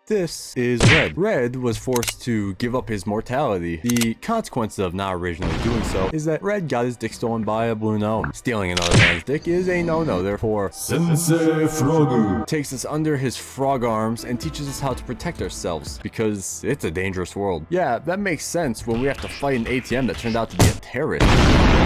This is Red. Red was forced to give up his mortality. The consequences of not originally doing so is that Red got his dick stolen by a blue gnome. Stealing another man's dick is a no-no, therefore Sensei Frogu takes us under his frog arms and teaches us how to protect ourselves, because it's a dangerous world. Yeah, that makes sense when we have to fight an ATM that turned out to be a terrorist,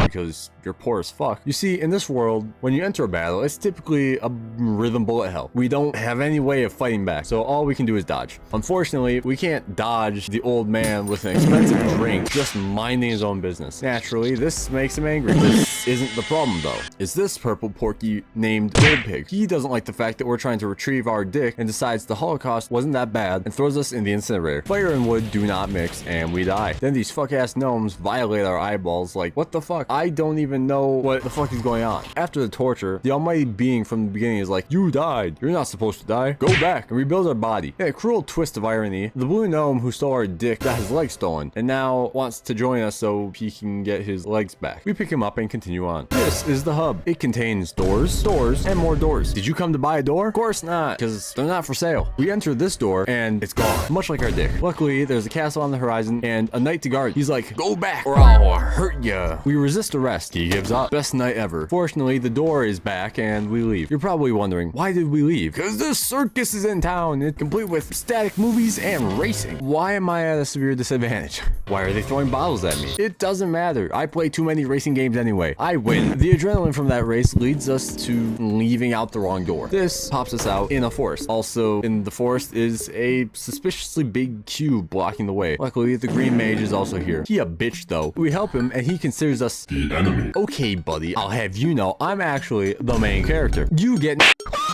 because you're poor as fuck. You see, in this world, when you enter a battle, it's typically a rhythm bullet hell. We don't have any way of fighting back, so all we can do is dodge. Unfortunately, we can't dodge the old man with an expensive drink just minding his own business. Naturally, this makes him angry. This isn't the problem though. Is this purple porky named Gold Pig? He doesn't like the fact that we're trying to retrieve our dick and decides the Holocaust wasn't that bad and throws us in the incinerator. Fire and wood do not mix and we die. Then these fuck ass gnomes violate our eyeballs like, what the fuck? I don't even know what the fuck is going on. After the torture, the almighty being from the beginning is like, you died. You're not supposed to die. Go back and rebuild our body. Yeah, cruel twist of irony. The blue gnome who stole our dick got his legs stolen and now wants to join us so he can get his legs back. We pick him up and continue on. This is the hub. It contains doors, and more doors. Did you come to buy a door? Of course not, because they're not for sale. We enter this door and it's gone, much like our dick. Luckily, there's a castle on the horizon and a knight to guard. He's like, go back or I'll hurt ya. We resist arrest. He gives up. Best night ever. Fortunately, the door is back and we leave. You're probably wondering, why did we leave? Because this circus is in town. It's complete with static movies and racing. Why am I at a severe disadvantage? Why are they throwing bottles at me? It doesn't matter. I play too many racing games anyway. I win. The adrenaline from that race leads us to leaving out the wrong door. This pops us out in a forest. Also in the forest is a suspiciously big cube blocking the way. Luckily, the green mage is also here. He a bitch though. We help him and he considers us the enemy. Okay, buddy, I'll have you know I'm actually the main character. You get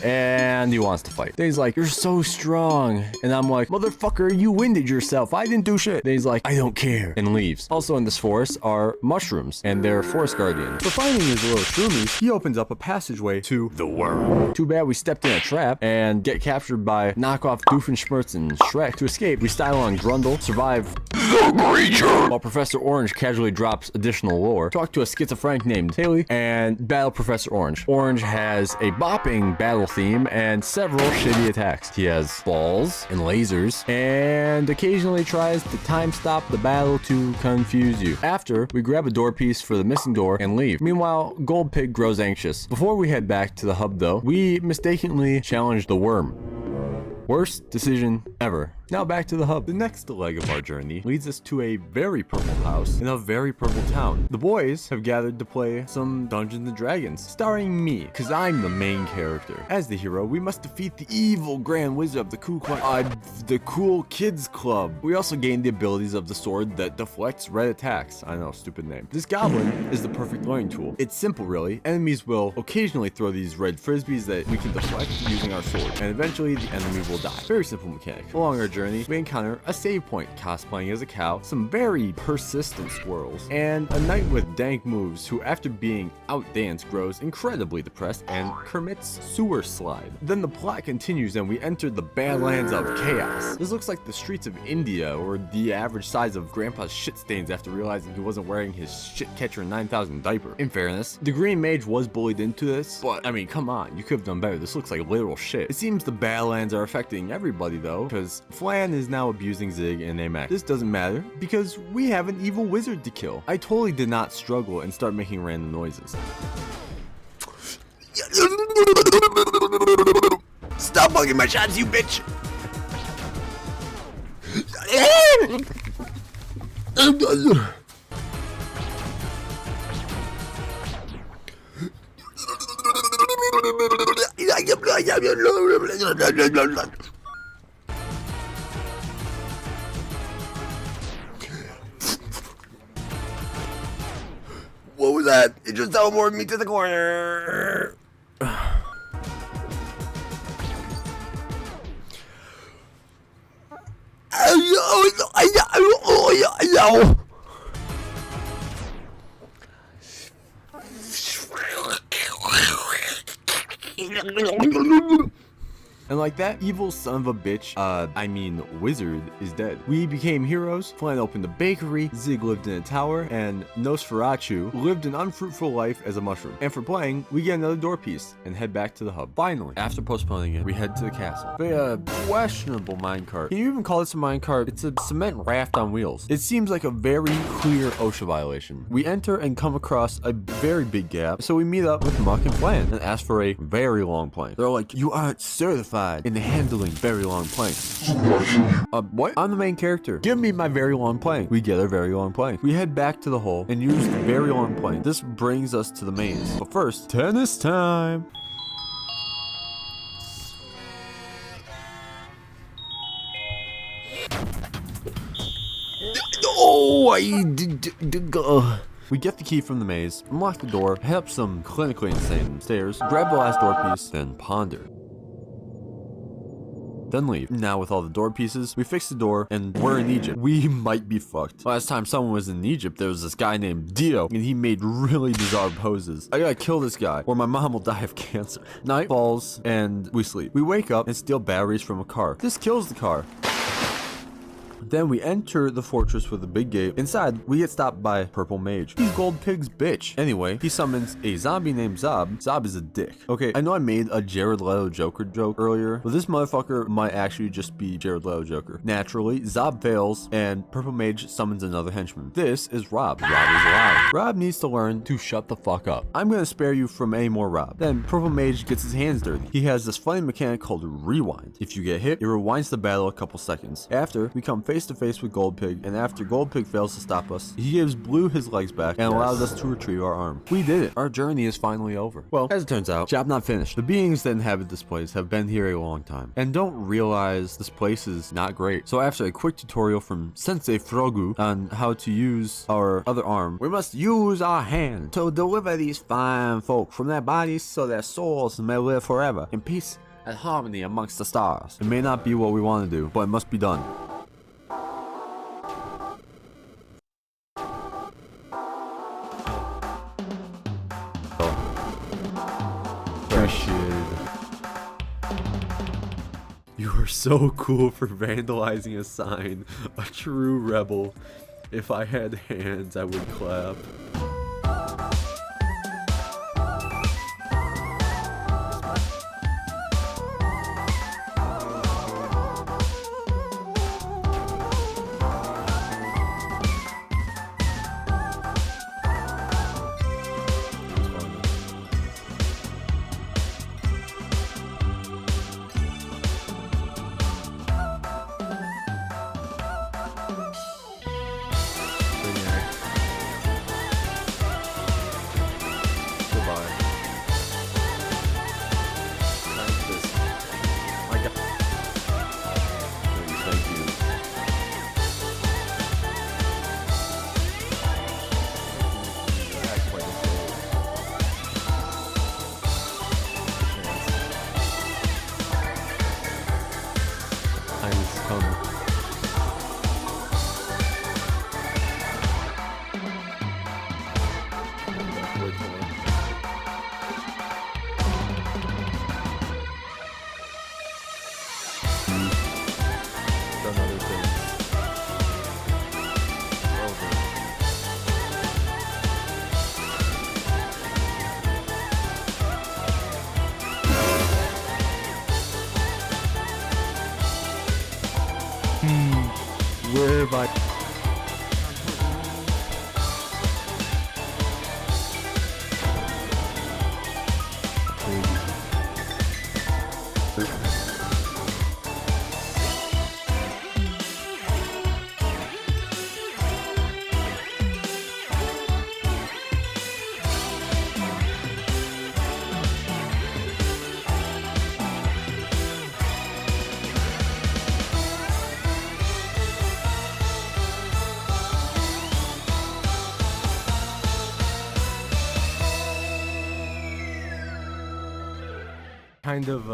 and he wants to fight. Then he's like, you're so strong. And I'm like, motherfucker, you winded yourself. I didn't do shit. Then he's like, I don't care, and leaves. Also in this forest are mushrooms and they're forest guardians. For finding his little shroomies, he opens up a passageway to the world. Too bad we stepped in a trap and get captured by knockoff Doofenshmirtz and Shrek. To escape, we style on Grundle, survive the creature, while Professor Orange casually drops additional lore, talk to a schizophrenic named Haley, and battle Professor Orange. Orange has a bopping battle theme and several shitty attacks. He has balls and lasers and occasionally tries to time stop the battle to confuse you. After, we grab a door piece for the missing door and leave. Meanwhile, Gold Pig grows anxious. Before we head back to the hub though, we mistakenly challenge the worm. Worst decision ever. Now back to the hub. The next leg of our journey leads us to a very purple house in a very purple town. The boys have gathered to play some Dungeons and Dragons, starring me, because I'm the main character. As the hero, we must defeat the evil Grand Wizard of the Cool Kids Club. We also gain the abilities of the sword that deflects red attacks. I know, stupid name. This goblin is the perfect learning tool. It's simple, really. Enemies will occasionally throw these red frisbees that we can deflect using our sword, and eventually the enemy will die. Very simple mechanic. Along our journey, we encounter a save point, cosplaying as a cow, some very persistent squirrels, and a knight with dank moves who, after being outdanced, grows incredibly depressed and commits sewer slide. Then the plot continues and we enter the Badlands of Chaos. This looks like the streets of India, or the average size of Grandpa's shit stains after realizing he wasn't wearing his shit catcher 9000 diaper. In fairness, the Green Mage was bullied into this, but I mean, come on, you could have done better. This looks like literal shit. It seems the Badlands are affecting everybody though, because Flan is now abusing Zig and Amac. This doesn't matter because we have an evil wizard to kill. I totally did not struggle and start making random noises. Stop bugging my shots, you bitch! What was that? It just teleported me to the corner. And like that evil son of a bitch, I mean wizard, is dead. We became heroes, Flan opened a bakery, Zig lived in a tower, and Nosferatu lived an unfruitful life as a mushroom. And for playing, we get another door piece and head back to the hub. Finally, after postponing it, we head to the castle. A questionable minecart. Can you even call this a minecart? It's a cement raft on wheels. It seems like a very clear OSHA violation. We enter and come across a very big gap, so we meet up with Muck and Flan and ask for a very long plank. They're like, you aren't certified in handling very long planks. What? I'm the main character. Give me my very long plank. We get our very long plank. We head back to the hole and use the very long plank. This brings us to the maze. But first, tennis time. Oh, we get the key from the maze, unlock the door, head up some clinically insane stairs, grab the last door piece, then ponder. Then leave. Now with all the door pieces, we fix the door and we're in Egypt. We might be fucked. Last time someone was in Egypt, there was this guy named Dio and he made really bizarre poses. I gotta kill this guy or my mom will die of cancer. Night falls and we sleep. We wake up and steal batteries from a car. This kills the car. Then we enter the fortress with a big gate. Inside, we get stopped by Purple Mage. He's Gold Pig's bitch. Anyway, he summons a zombie named Zob. Zob is a dick. Okay, I know I made a Jared Leto Joker joke earlier, but this motherfucker might actually just be Jared Leto Joker. Naturally, Zob fails, and Purple Mage summons another henchman. This is Rob. Rob is alive. Rob needs to learn to shut the fuck up. I'm gonna spare you from any more Rob. Then Purple Mage gets his hands dirty. He has this funny mechanic called Rewind. If you get hit, it rewinds the battle a couple seconds. After, we come face to face with Gold Pig, and after Gold Pig fails to stop us, he gives Blue his legs back and allows us to retrieve our arm. We did it. Our journey is finally over. Well, as it turns out, job not finished. The beings that inhabit this place have been here a long time and don't realize this place is not great. So after a quick tutorial from Sensei Frogu on how to use our other arm, we must use our hand to deliver these fine folk from their bodies so their souls may live forever in peace and harmony amongst the stars. It may not be what we want to do, but it must be done. You are so cool for vandalizing a sign. A true rebel. If I had hands, I would clap. Where have I? Kind of,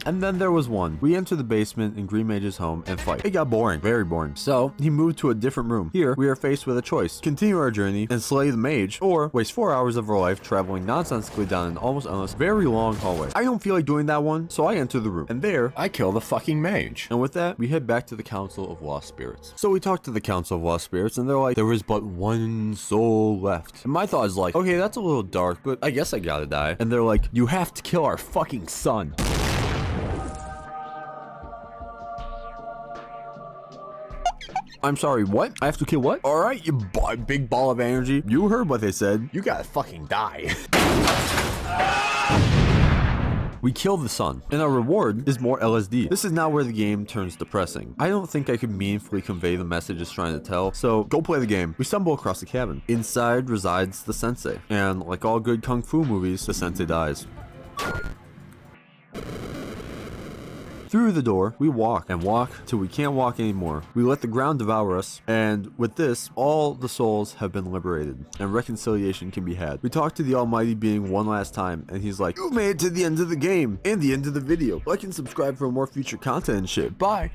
And then there was one. We enter the basement in Green Mage's home and fight. It got boring, very boring. So he moved to a different room. Here, we are faced with a choice. Continue our journey and slay the mage, or waste 4 hours of our life traveling nonsensically down an almost endless, very long hallway. I don't feel like doing that one, so I enter the room. And there, I kill the fucking mage. And with that, we head back to the Council of Lost Spirits. So we talk to the Council of Lost Spirits, and they're like, there is but one soul left. And my thought is like, okay, that's a little dark, but I guess I gotta die. And they're like, you have to kill our fucking son. I'm sorry, what? I have to kill what? Alright, you big ball of energy. You heard what they said. You gotta fucking die. We kill the sun, and our reward is more LSD. This is now where the game turns depressing. I don't think I could meaningfully convey the message it's trying to tell, so go play the game. We stumble across a cabin. Inside resides the sensei, and like all good kung fu movies, the sensei dies. Through the door, we walk and walk till we can't walk anymore. We let the ground devour us, and with this, all the souls have been liberated, and reconciliation can be had. We talk to the Almighty Being one last time, and he's like, you made it to the end of the game, and the end of the video. Like and subscribe for more future content and shit. Bye!